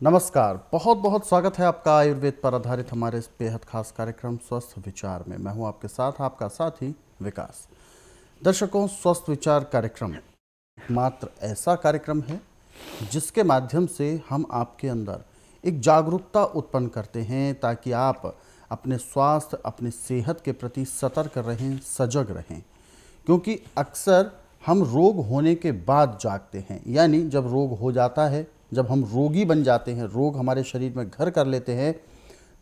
नमस्कार, बहुत बहुत स्वागत है आपका आयुर्वेद पर आधारित हमारे इस बेहद खास कार्यक्रम स्वस्थ विचार में। मैं हूं आपके साथ आपका साथी विकास। दर्शकों, स्वस्थ विचार कार्यक्रम मात्र ऐसा कार्यक्रम है जिसके माध्यम से हम आपके अंदर एक जागरूकता उत्पन्न करते हैं ताकि आप अपने स्वास्थ्य, अपनी सेहत के प्रति सतर्क रहें, सजग रहें। क्योंकि अक्सर हम रोग होने के बाद जागते हैं, यानी जब रोग हो जाता है, जब हम रोगी बन जाते हैं, रोग हमारे शरीर में घर कर लेते हैं,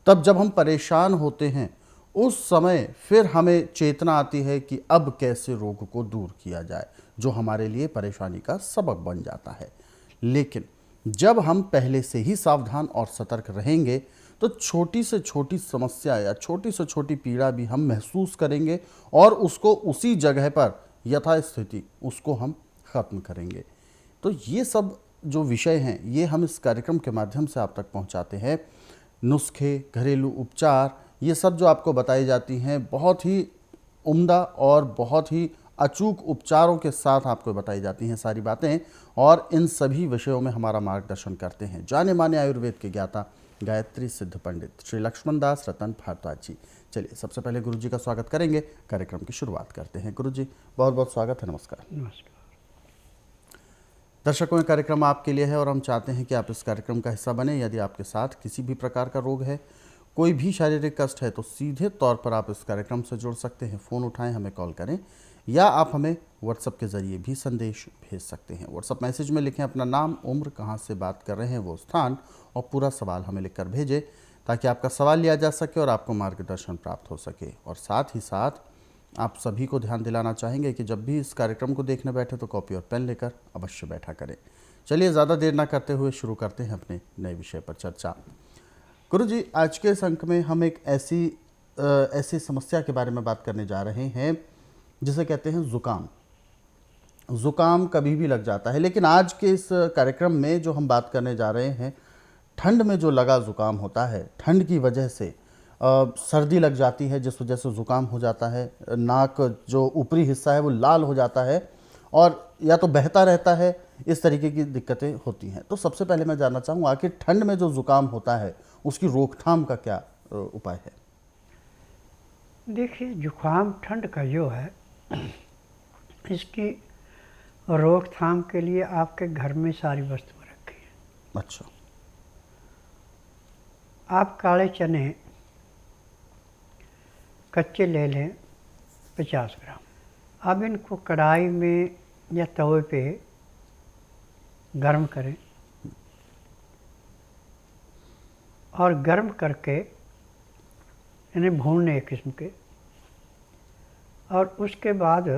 तब जब हम परेशान होते हैं उस समय फिर हमें चेतना आती है कि अब कैसे रोग को दूर किया जाए, जो हमारे लिए परेशानी का सबब बन जाता है। लेकिन जब हम पहले से ही सावधान और सतर्क रहेंगे तो छोटी से छोटी समस्या या छोटी से छोटी पीड़ा भी हम महसूस करेंगे और उसको उसी जगह पर यथास्थिति उसको हम ख़त्म करेंगे। तो ये सब जो विषय हैं ये हम इस कार्यक्रम के माध्यम से आप तक पहुंचाते हैं। नुस्खे, घरेलू उपचार, ये सब जो आपको बताई जाती हैं बहुत ही उम्दा और बहुत ही अचूक उपचारों के साथ आपको बताई जाती हैं सारी बातें। और इन सभी विषयों में हमारा मार्गदर्शन करते हैं जाने माने आयुर्वेद के ज्ञाता गायत्री सिद्ध पंडित श्री लक्ष्मण दास रतन भारद्वाज जी। चलिए सबसे पहले गुरु जी का स्वागत करेंगे, कार्यक्रम की शुरुआत करते हैं। गुरु जी बहुत बहुत स्वागत है, नमस्कार। नमस्कार। दर्शकों, ये कार्यक्रम आपके लिए है और हम चाहते हैं कि आप इस कार्यक्रम का हिस्सा बने। यदि आपके साथ किसी भी प्रकार का रोग है, कोई भी शारीरिक कष्ट है, तो सीधे तौर पर आप इस कार्यक्रम से जुड़ सकते हैं। फ़ोन उठाएं, हमें कॉल करें या आप हमें व्हाट्सएप के ज़रिए भी संदेश भेज सकते हैं। व्हाट्सएप मैसेज में लिखें अपना नाम, उम्र, कहाँ से बात कर रहे हैं, वो स्थान और पूरा सवाल हमें लिखकर भेजें ताकि आपका सवाल लिया जा सके और आपको मार्गदर्शन प्राप्त हो सके। और साथ ही साथ आप सभी को ध्यान दिलाना चाहेंगे कि जब भी इस कार्यक्रम को देखने बैठे तो कॉपी और पेन लेकर अवश्य बैठा करें। चलिए ज़्यादा देर ना करते हुए शुरू करते हैं अपने नए विषय पर चर्चा। गुरु जी, आज के इस अंक में हम एक ऐसी समस्या के बारे में बात करने जा रहे हैं जिसे कहते हैं ज़ुकाम। ज़ुकाम कभी भी लग जाता है, लेकिन आज के इस कार्यक्रम में जो हम बात करने जा रहे हैं, ठंड में जो लगा ज़ुकाम होता है, ठंड की वजह से सर्दी लग जाती है जिस वजह से ज़ुकाम हो जाता है, नाक जो ऊपरी हिस्सा है वो लाल हो जाता है और या तो बहता रहता है, इस तरीके की दिक्कतें होती हैं। तो सबसे पहले मैं जानना चाहूँगा कि ठंड में जो ज़ुकाम होता है उसकी रोकथाम का क्या उपाय है? देखिए, जुकाम ठंड का जो है इसकी रोकथाम के लिए आपके घर में सारी वस्तुएं रखी हैं। अच्छा। आप काले चने कच्चे ले लें 50 ग्राम। अब इनको कढ़ाई में या तवे पे गर्म करें और गर्म करके इन्हें भूनने एक किस्म के, और उसके बाद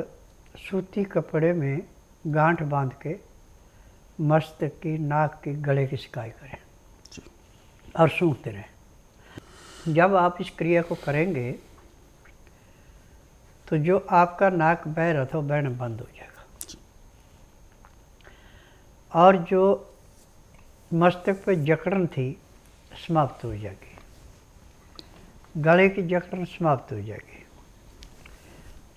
सूती कपड़े में गांठ बांध के मस्तक की, नाक की, गले की सिकाई करें और सूंघते रहें। जब आप इस क्रिया को करेंगे तो जो आपका नाक बह रहा था वो बहना बंद हो जाएगा और जो मस्तक पे जकड़न थी समाप्त हो जाएगी, गले की जकड़न समाप्त हो जाएगी।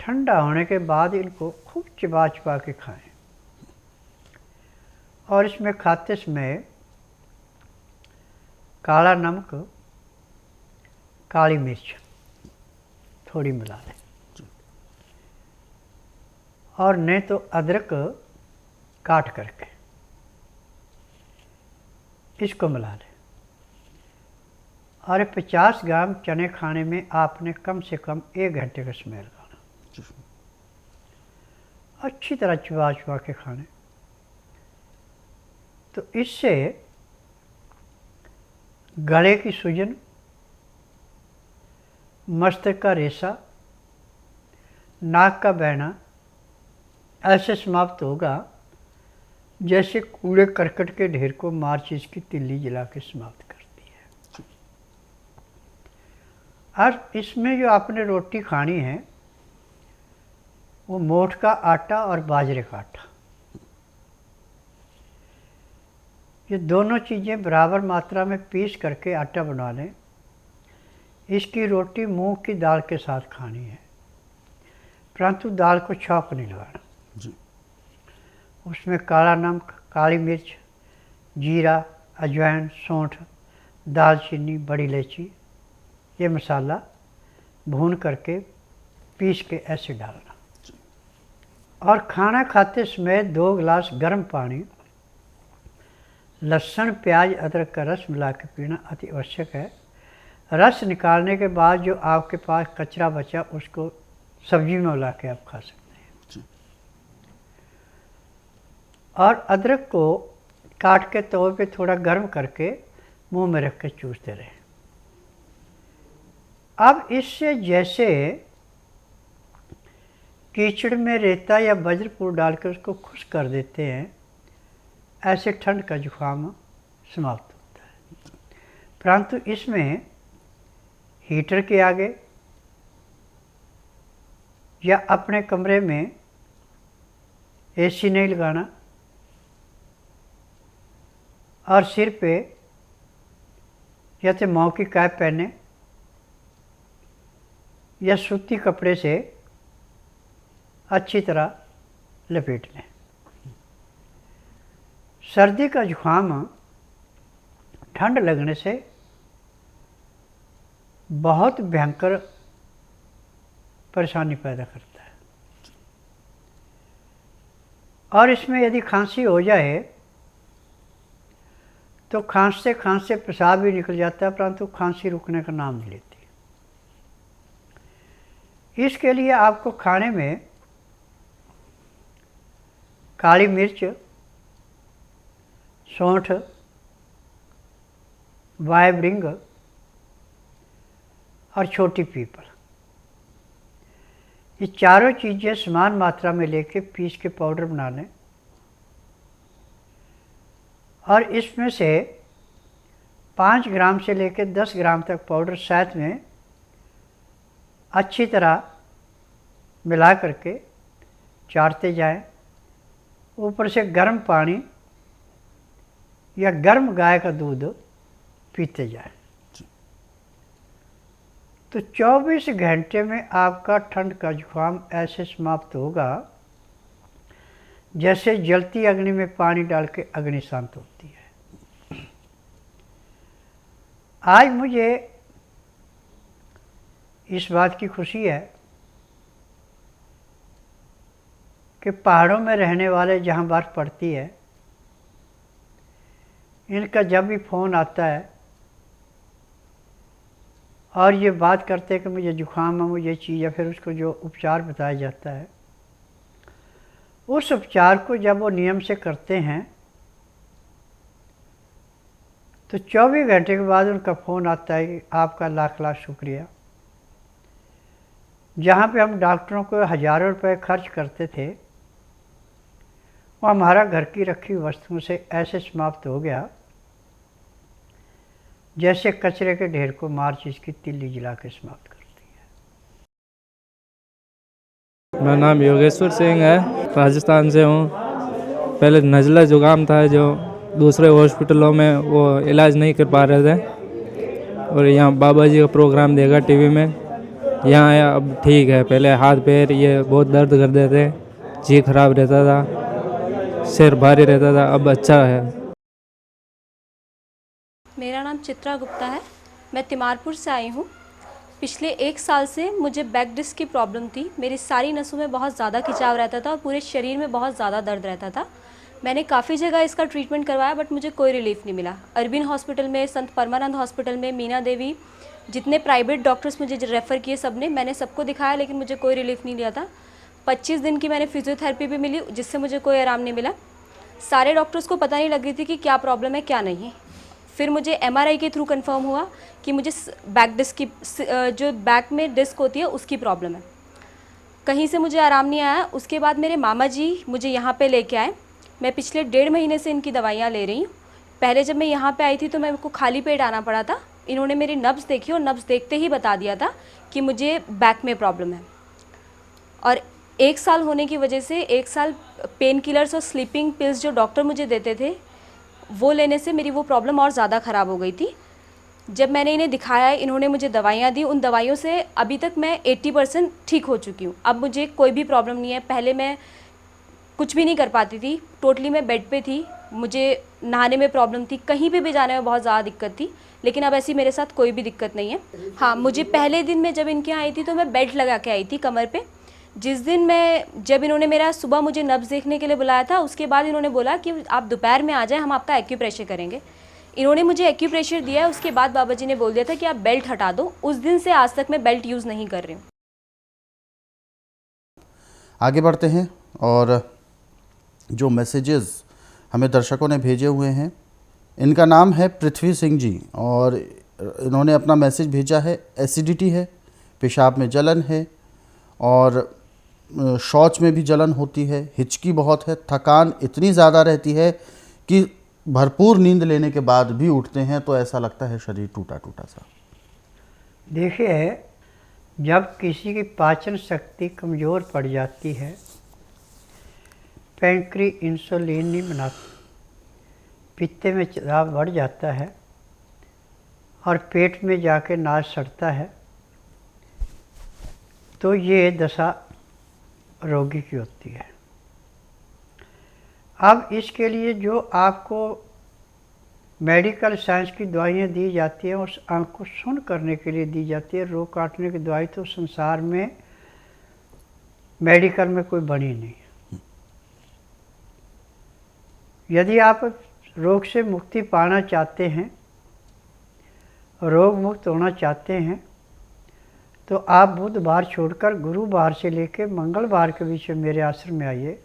ठंडा होने के बाद इनको खूब चिबा चिबा के खाएं और इसमें खाते समय काला नमक, काली मिर्च थोड़ी मिला लें और नहीं तो अदरक काट करके इसको मिला लें। और 50 ग्राम चने खाने में आपने कम से कम 1 घंटे का समय लगाना। अच्छी तरह चबा चबा के खाने, तो इससे गले की सूजन, मस्तक का रेशा, नाक का बहना ऐसे समाप्त होगा जैसे कूड़े करकट के ढेर को माचिस की तिल्ली जला के समाप्त करती है। और इसमें जो आपने रोटी खानी है वो मोठ का आटा और बाजरे का आटा, ये दोनों चीज़ें बराबर मात्रा में पीस करके आटा बना लें। इसकी रोटी मूंग की दाल के साथ खानी है, परंतु दाल को छौंक नहीं लगाना जी। उसमें काला नमक, काली मिर्च, जीरा, अजवाइन, सौंठ, दालचीनी, बड़ी इलायची, ये मसाला भून करके पीस के ऐसे डालना। और खाना खाते समय 2 गिलास गर्म पानी, लहसुन, प्याज, अदरक का रस मिला के पीना अति आवश्यक है। रस निकालने के बाद जो आपके पास कचरा बचा उसको सब्जी में मिला के आप खा सकते हैं। और अदरक को काट के तवे पे थोड़ा गर्म करके मुंह में रख के चूसते रहें। अब इससे जैसे कीचड़ में रेता या वज्रपुर डाल के उसको खुश्क कर देते हैं, ऐसे ठंड का जुकाम समाप्त होता है। परंतु इसमें हीटर के आगे या अपने कमरे में एसी नहीं लगाना और सिर पे या तो माऊ की कैप पहने या सूती कपड़े से अच्छी तरह लपेट लें। सर्दी का जुकाम ठंड लगने से बहुत भयंकर परेशानी पैदा करता है। और इसमें यदि खांसी हो जाए तो खांसते खांसते पेशाब भी निकल जाता है, परंतु खांसी रुकने का नाम नहीं लेती। इसके लिए आपको खाने में काली मिर्च, सौंठ, वायब्रिंग और छोटी पीपल, ये चारों चीज़ें समान मात्रा में लेके पीस के पाउडर बना लें। और इसमें से 5 ग्राम से लेकर 10 ग्राम तक पाउडर साथ में अच्छी तरह मिला करके चाटते जाएं। ऊपर से गर्म पानी या गर्म गाय का दूध पीते जाएं। तो 24 घंटे में आपका ठंड का जुकाम ऐसे समाप्त होगा जैसे जलती अग्नि में पानी डाल के अग्नि शांत होती है। आज मुझे इस बात की खुशी है कि पहाड़ों में रहने वाले जहाँ बर्फ़ पड़ती है, इनका जब भी फ़ोन आता है और ये बात करते हैं कि मुझे जुकाम है, मुझे चीज़ है, फिर उसको जो उपचार बताया जाता है, उस उपचार को जब वो नियम से करते हैं तो 24 घंटे के बाद उनका फ़ोन आता है कि आपका लाख लाख शुक्रिया। जहाँ पे हम डॉक्टरों को हज़ारों रुपए खर्च करते थे, वो हमारा घर की रखी वस्तुओं से ऐसे समाप्त हो गया जैसे कचरे के ढेर को माचिस की तिल्ली जला के समाप्त करती है। मेरा नाम योगेश्वर सिंह है, राजस्थान से हूँ। पहले नज़ला जुकाम था जो दूसरे हॉस्पिटलों में वो इलाज नहीं कर पा रहे थे, और यहाँ बाबा जी का प्रोग्राम देखा टीवी में, यहाँ आया, अब ठीक है। पहले हाथ पैर ये बहुत दर्द करते थे, जी खराब रहता था, सिर भारी रहता था, अब अच्छा है। मेरा नाम चित्रा गुप्ता है, मैं तिमारपुर से आई हूँ। पिछले 1 साल से मुझे बैक डिस्क की प्रॉब्लम थी। मेरी सारी नसों में बहुत ज़्यादा खिंचाव रहता था और पूरे शरीर में बहुत ज़्यादा दर्द रहता था। मैंने काफ़ी जगह इसका ट्रीटमेंट करवाया बट मुझे कोई रिलीफ नहीं मिला। अरविंद हॉस्पिटल में, संत परमानंद हॉस्पिटल में, मीना देवी, जितने प्राइवेट डॉक्टर्स मुझे रेफ़र किए मैंने सबको दिखाया, लेकिन मुझे कोई रिलीफ नहीं लिया था। 25 दिन की मैंने फिजियोथेरेपी भी मिली जिससे मुझे कोई आराम नहीं मिला। सारे डॉक्टर्स को पता नहीं लग रही थी कि क्या प्रॉब्लम है क्या नहीं है। फिर मुझे MRI के थ्रू कंफर्म हुआ कि मुझे बैक डिस्क की, जो बैक में डिस्क होती है उसकी प्रॉब्लम है। कहीं से मुझे आराम नहीं आया। उसके बाद मेरे मामा जी मुझे यहाँ पे लेके आए। मैं पिछले 1.5 महीने से इनकी दवाइयाँ ले रही हूँ। पहले जब मैं यहाँ पे आई थी तो मेरे को खाली पेट आना पड़ा था। इन्होंने मेरी नब्ज़ देखी और नब्ज़ देखते ही बता दिया था कि मुझे बैक में प्रॉब्लम है। और 1 साल होने की वजह से 1 साल पेन किलर्स और स्लीपिंग पिल्स जो डॉक्टर मुझे देते थे वो लेने से मेरी वो प्रॉब्लम और ज़्यादा ख़राब हो गई थी। जब मैंने इन्हें दिखाया, इन्होंने मुझे दवाइयाँ दी। उन दवाइयों से अभी तक मैं 80% ठीक हो चुकी हूँ। अब मुझे कोई भी प्रॉब्लम नहीं है। पहले मैं कुछ भी नहीं कर पाती थी, टोटली मैं बेड पे थी, मुझे नहाने में प्रॉब्लम थी, कहीं पे भी जाने में बहुत ज़्यादा दिक्कत थी, लेकिन अब ऐसी मेरे साथ कोई भी दिक्कत नहीं है। हाँ, मुझे पहले दिन में जब इनके यहाँ आई थी तो मैं बेल्ट लगा के आई थी कमर पे। जिस दिन जब इन्होंने मेरा सुबह मुझे नब्ज़ देखने के लिए बुलाया था, उसके बाद इन्होंने बोला कि आप दोपहर में आ जाएं, हम आपका एक्यूप्रेशर करेंगे। इन्होंने मुझे एक्यूप्रेशर दिया है, उसके बाद बाबा जी ने बोल दिया था कि आप बेल्ट हटा दो। उस दिन से आज तक मैं बेल्ट यूज़ नहीं कर रही हूँ। आगे बढ़ते हैं और जो मैसेजेस हमें दर्शकों ने भेजे हुए हैं, इनका नाम है पृथ्वी सिंह जी और इन्होंने अपना मैसेज भेजा है। एसिडिटी है, पेशाब में जलन है और शौच में भी जलन होती है, हिचकी बहुत है, थकान इतनी ज़्यादा रहती है कि भरपूर नींद लेने के बाद भी उठते हैं तो ऐसा लगता है शरीर टूटा टूटा सा। देखिए, जब किसी की पाचन शक्ति कमज़ोर पड़ जाती है, पैंक्री इंसुलिन नहीं बनाती, पित्ते में दबाव बढ़ जाता है और पेट में जाके नाश सड़ता है, तो ये दशा रोगी की होती है। अब इसके लिए जो आपको मेडिकल साइंस की दवाइयाँ दी जाती हैं, उस अंग को सुन्न करने के लिए दी जाती है। रोग काटने की दवाई तो संसार में मेडिकल में कोई बनी नहीं है। यदि आप रोग से मुक्ति पाना चाहते हैं, रोग मुक्त होना चाहते हैं, तो आप बुधवार छोड़कर गुरुवार से लेकर मंगलवार के बीच में मेरे आश्रम में आइए।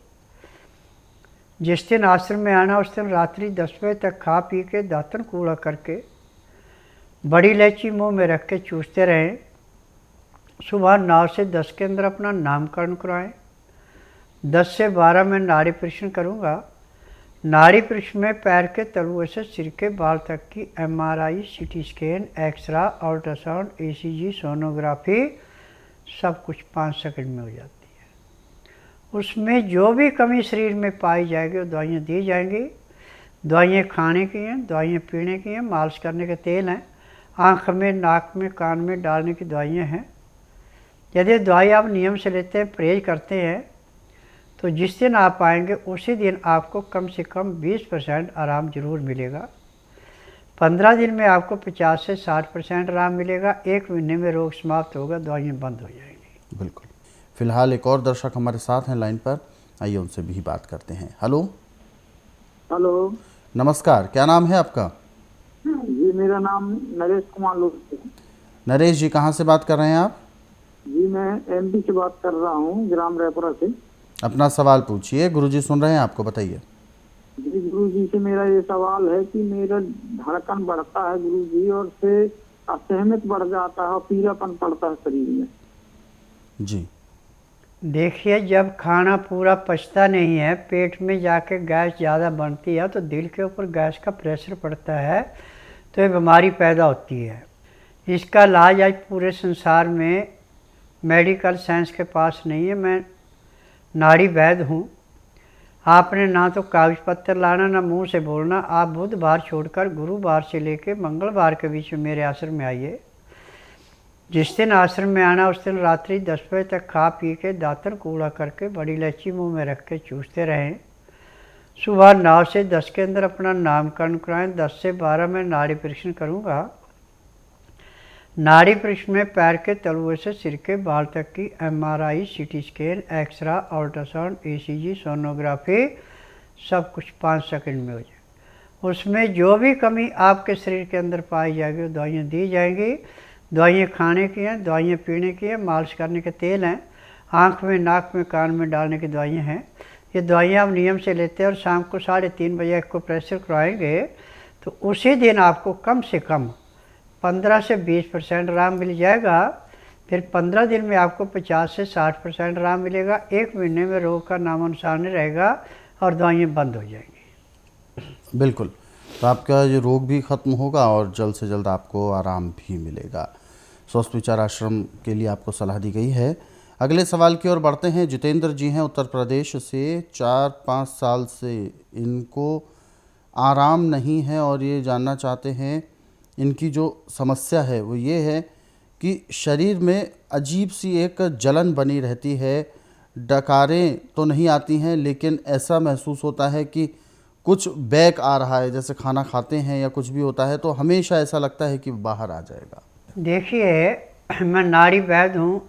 जिस दिन आश्रम में आना, उस दिन रात्रि 10 बजे तक खा पी के दातन कूड़ा करके बड़ी इलायची मुंह में रख के चूसते रहें। सुबह 9 से 10 के अंदर अपना नामकरण कराएं। 10 से 12 में नाड़ी परीक्षण करूँगा। नाड़ी परीक्षण में पैर के तलुए से सिर के बाल तक की MRI, CT scan, x-ray, ultrasound, ECG, sonography सब कुछ 5 सेकंड में हो जाती है। उसमें जो भी कमी शरीर में पाई जाएगी वो दवाइयाँ दी जाएंगी। दवाइयाँ खाने की हैं, दवाइयाँ पीने की हैं, मालिश करने के तेल हैं, आँख में, नाक में, कान में डालने की दवाइयाँ हैं। यदि दवाई आप नियम से लेते हैं, परहेज करते हैं, तो जिस दिन आप आएंगे उसी दिन आपको कम से कम 20% आराम जरूर मिलेगा। 15 दिन में आपको 50 से 60% आराम मिलेगा। 1 महीने में रोग समाप्त होगा, दवाइयाँ बंद हो जाएंगी। बिल्कुल। फिलहाल एक और दर्शक हमारे साथ हैं लाइन पर, आइए उनसे भी बात करते हैं। हेलो। हेलो, नमस्कार, क्या नाम है आपका? जी मेरा नाम नरेश कुमार लोग है। नरेश जी, कहाँ से बात कर रहे हैं आप? जी मैं MP से बात कर रहा हूँ, ग्राम रायपुरा से। अपना सवाल पूछिए, गुरुजी सुन रहे हैं आपको, बताइए। जी गुरुजी से मेरा ये सवाल है कि मेरा धड़कन बढ़ता है गुरुजी, और से असहमत बढ़ जाता है और पीलापन पड़ता है शरीर में। जी देखिए, जब खाना पूरा पचता नहीं है, पेट में जाके गैस ज़्यादा बनती है, तो दिल के ऊपर गैस का प्रेशर पड़ता है, तो ये बीमारी पैदा होती है। इसका इलाज आज पूरे संसार में मेडिकल साइंस के पास नहीं है। मैं नाड़ी वैद्य हूँ। आपने ना तो कागज पत्तर लाना, ना मुंह से बोलना। आप बुधवार छोड़कर गुरुवार से लेकर मंगलवार के बीच में मेरे आश्रम में आइए। जिस दिन आश्रम में आना, उस दिन रात्रि 10 बजे तक खा पी के दातन कूड़ा करके बड़ी इलायची मुंह में रख के चूसते रहें। सुबह 9 से 10 के अंदर अपना नामकरण कराएं। 10 से 12 में नाड़ी परीक्षण करूँगा। नाड़ी परीक्षण में पैर के तलुए से सिर के बाल तक की MRI, CT scan, x-ray, ultrasound, ECG, sonography सब कुछ 5 सेकंड में हो जाए। उसमें जो भी कमी आपके शरीर के अंदर पाई जाएगी वो दवाइयाँ दी जाएंगी। दवाइयाँ खाने की हैं, दवाइयाँ पीने की हैं, मालिश करने के तेल हैं, आँख में, नाक में, कान में डालने की दवाइयाँ हैं। ये दवाइयाँ आप नियम से लेते हैं और शाम को 3:30 बजे आपको प्रेशर करवाएंगे, तो उसी दिन आपको कम से कम 15 से 20% आराम मिल जाएगा। फिर 15 दिन में आपको 50 से 60% आराम मिलेगा। 1 महीने में रोग का नामो निशान नहीं रहेगा और दवाइयाँ बंद हो जाएंगी। बिल्कुल, तो आपका ये रोग भी ख़त्म होगा और जल्द से जल्द आपको आराम भी मिलेगा। स्वस्थ विचार आश्रम के लिए आपको सलाह दी गई है। अगले सवाल की ओर बढ़ते हैं। जितेंद्र जी हैं उत्तर प्रदेश से। 4-5 साल से इनको आराम नहीं है और ये जानना चाहते हैं, इनकी जो समस्या है वो ये है कि शरीर में अजीब सी एक जलन बनी रहती है। डकारें तो नहीं आती हैं, लेकिन ऐसा महसूस होता है कि कुछ बैक आ रहा है, जैसे खाना खाते हैं या कुछ भी होता है तो हमेशा ऐसा लगता है कि बाहर आ जाएगा? देखिए, मैं नाड़ी वैद्य हूँ,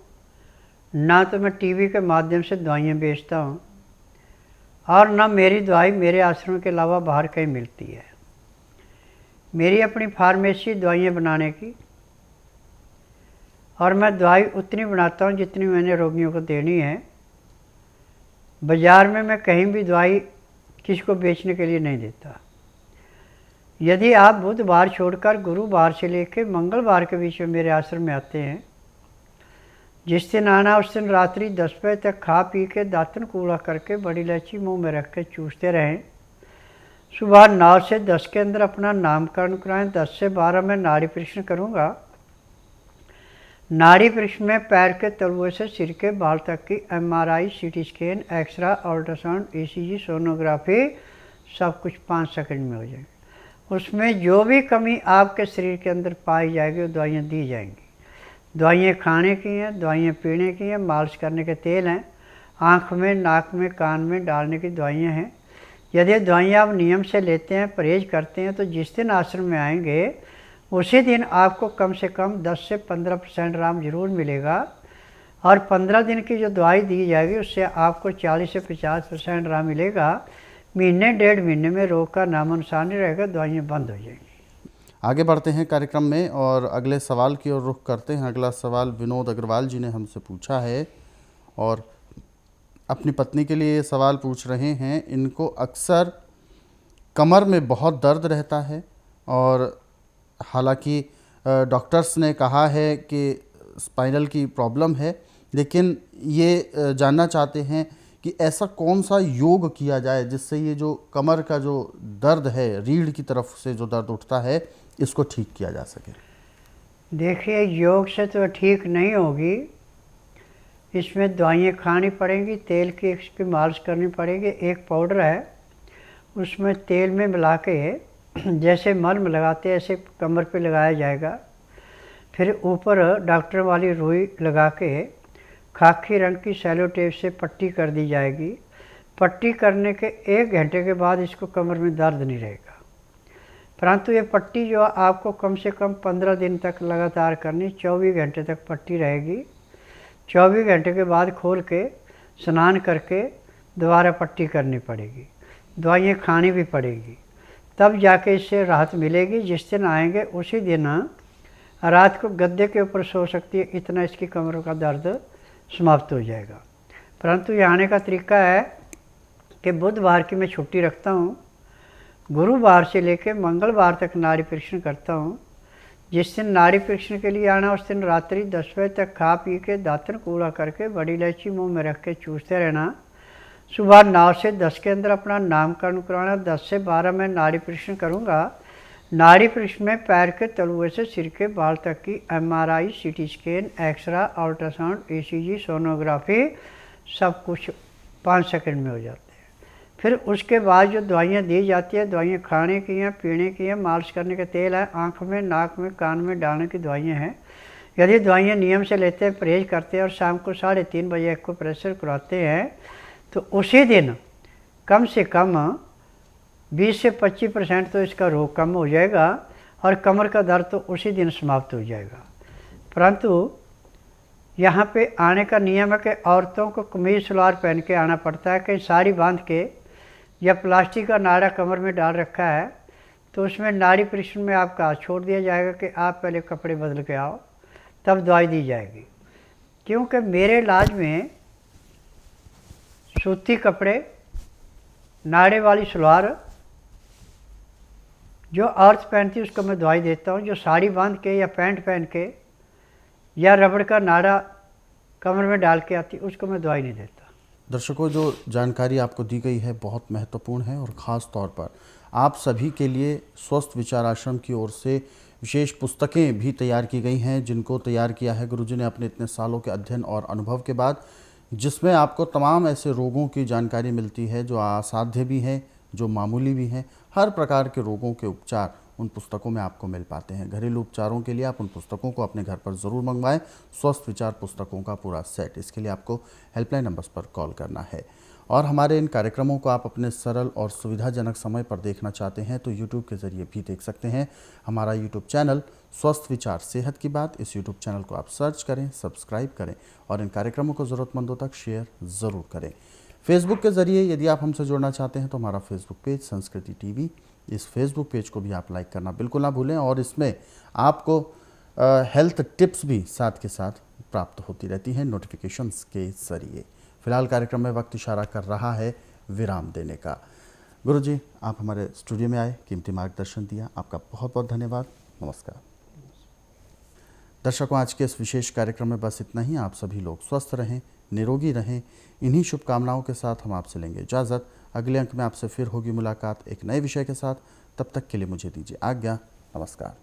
ना तो मैं टीवी के माध्यम से दवाइयाँ बेचता हूँ और ना मेरी दवाई मेरे आश्रम के अलावा बाहर कहीं मिलती है। मेरी अपनी फार्मेसी दवाइयाँ बनाने की, और मैं दवाई उतनी बनाता हूँ जितनी मैंने रोगियों को देनी है। बाज़ार में मैं कहीं भी दवाई किसी को बेचने के लिए नहीं देता। यदि आप बुधवार छोड़कर गुरुवार से लेकर मंगलवार के बीच में मेरे आश्रम में आते हैं, जिस दिन आना उस दिन रात्रि 10 बजे तक खा पी के दातन कूड़ा करके बड़ी इलायची मुंह में रख के चूसते रहें। सुबह 9 से 10 के अंदर अपना नामकरण कराएं। 10 से 12 में नाड़ी परीक्षण करूँगा। नाड़ी परीक्षण में पैर के तलुए से सिर के बाल तक की MRI, CT scan, x-ray, ultrasound, ECG, sonography सब कुछ 5 सेकंड में हो जाएगी। उसमें जो भी कमी आपके शरीर के अंदर पाई जाएगी वो दवाइयाँ दी जाएंगी। दवाइयाँ खाने की हैं, दवाइयाँ पीने की हैं, मालिश करने के तेल हैं, आँख में, नाक में, कान में डालने की दवाइयाँ हैं। यदि दवाइयाँ आप नियम से लेते हैं, परहेज करते हैं, तो जिस दिन आश्रम में आएंगे उसी दिन आपको कम से कम 10 से 15% आराम जरूर मिलेगा। और 15 दिन की जो दवाई दी जाएगी उससे आपको 40 से 50% आराम मिलेगा। महीने 1.5 महीने में रोग का नामो निशान नहीं रहेगा, दवाइयाँ बंद हो जाएंगी। आगे बढ़ते हैं कार्यक्रम में और अगले सवाल की ओर रुख करते हैं। अगला सवाल विनोद अग्रवाल जी ने हमसे पूछा है और अपनी पत्नी के लिए ये सवाल पूछ रहे हैं। इनको अक्सर कमर में बहुत दर्द रहता है और हालांकि डॉक्टर्स ने कहा है कि स्पाइनल की प्रॉब्लम है, लेकिन ये जानना चाहते हैं कि ऐसा कौन सा योग किया जाए जिससे ये जो कमर का जो दर्द है, रीढ़ की तरफ से जो दर्द उठता है, इसको ठीक किया जा सके। देखिए, योग से तो ठीक नहीं होगी, इसमें दवाइयाँ खानी पड़ेंगी, तेल की इसकी मालिश करनी पड़ेगी। एक पाउडर है, उसमें तेल में मिला के जैसे मलम लगाते हैं ऐसे कमर पे लगाया जाएगा। फिर ऊपर डॉक्टर वाली रुई लगा के खाकी रंग की सेलो टेप से पट्टी कर दी जाएगी। पट्टी करने के 1 घंटे के बाद इसको कमर में दर्द नहीं रहेगा। परंतु ये पट्टी जो आपको कम से कम 15 दिन तक लगातार करनी, 24 घंटे तक पट्टी रहेगी। 24 घंटे के बाद खोल के स्नान करके दोबारा पट्टी करनी पड़ेगी। दवाइयाँ खानी भी पड़ेगी, तब जाके इससे राहत मिलेगी। जिस दिन आएंगे उसी दिन रात को गद्दे के ऊपर सो सकती है, इतना इसकी कमर का दर्द समाप्त हो जाएगा। परंतु ये आने का तरीका है कि बुधवार की मैं छुट्टी रखता हूँ, गुरुवार से लेकर मंगलवार तक नाड़ी परीक्षण करता हूँ। जिस दिन नाड़ी परीक्षण के लिए आना उस दिन रात्रि 10 बजे तक खा पी के दातन कूड़ा करके बड़ी इलायची मुँह में रख के चूसते रहना। सुबह 9 से 10 के अंदर अपना नामकरण कराना। 10 से 12 में नाड़ी परीक्षण करूँगा। नाड़ी परीक्षण में पैर के तलुए से सिर के बाल तक की MRI, CT scan, x-ray, ultrasound, ECG, sonography सब कुछ 5 सेकंड में हो जाते हैं। फिर उसके बाद जो दवाइयाँ दी जाती है, दवाइयाँ खाने की हैं, पीने की हैं, मालिश करने के तेल है, आँख में, नाक में, कान में डालने की दवाइयाँ हैं। यदि दवाइयाँ नियम से लेते हैं, परहेज करते हैं और शाम को 3:30 बजे एक्यूप्रेशर कराते हैं, तो उसी दिन कम से कम 20 से 25% तो इसका रोग कम हो जाएगा और कमर का दर्द तो उसी दिन समाप्त हो जाएगा। परंतु यहाँ पे आने का नियम है कि औरतों को कमीज सलवार पहन के आना पड़ता है। कहीं साड़ी बांध के या प्लास्टिक का नाड़ा कमर में डाल रखा है तो उसमें नाड़ी परीक्षण में आपका हाथ छोड़ दिया जाएगा कि आप पहले कपड़े बदल के आओ, तब दवाई दी जाएगी। क्योंकि मेरे इलाज में सूती कपड़े, नाड़े वाली सलवार जो औरत पहनती है उसको मैं दवाई देता हूँ। जो साड़ी बांध के या पैंट पहन के या रबड़ का नाड़ा कमर में डाल के आती उसको मैं दवाई नहीं देता। दर्शकों, जो जानकारी आपको दी गई है बहुत महत्वपूर्ण है और ख़ास तौर पर आप सभी के लिए स्वस्थ विचार आश्रम की ओर से विशेष पुस्तकें भी तैयार की गई हैं, जिनको तैयार किया है गुरुजी ने अपने इतने सालों के अध्ययन और अनुभव के बाद, जिसमें आपको तमाम ऐसे रोगों की जानकारी मिलती है जो असाध्य भी हैं, जो मामूली भी हैं। हर प्रकार के रोगों के उपचार उन पुस्तकों में आपको मिल पाते हैं। घरेलू उपचारों के लिए आप उन पुस्तकों को अपने घर पर ज़रूर मंगवाएं। स्वस्थ विचार पुस्तकों का पूरा सेट, इसके लिए आपको हेल्पलाइन नंबर्स पर कॉल करना है। और हमारे इन कार्यक्रमों को आप अपने सरल और सुविधाजनक समय पर देखना चाहते हैं तो यूट्यूब के ज़रिए भी देख सकते हैं। हमारा यूट्यूब चैनल स्वस्थ विचार सेहत की बात, इस यूट्यूब चैनल को आप सर्च करें, सब्सक्राइब करें और इन कार्यक्रमों को ज़रूरतमंदों तक शेयर ज़रूर करें। फेसबुक के ज़रिए यदि आप हमसे जुड़ना चाहते हैं तो हमारा फेसबुक पेज संस्कृति टीवी, इस फेसबुक पेज को भी आप लाइक करना बिल्कुल ना भूलें और इसमें आपको हेल्थ टिप्स भी साथ के साथ प्राप्त होती रहती हैं नोटिफिकेशंस के ज़रिए। फिलहाल कार्यक्रम में वक्त इशारा कर रहा है विराम देने का। गुरुजी, आप हमारे स्टूडियो में आए, कीमती मार्गदर्शन दिया, आपका बहुत बहुत धन्यवाद। नमस्कार। दर्शकों, आज के इस विशेष कार्यक्रम में बस इतना ही। आप सभी लोग स्वस्थ रहें, निरोगी रहें, इन्हीं शुभकामनाओं के साथ हम आपसे लेंगे इजाज़त। अगले अंक में आपसे फिर होगी मुलाकात एक नए विषय के साथ। तब तक के लिए मुझे दीजिए आज्ञा। नमस्कार।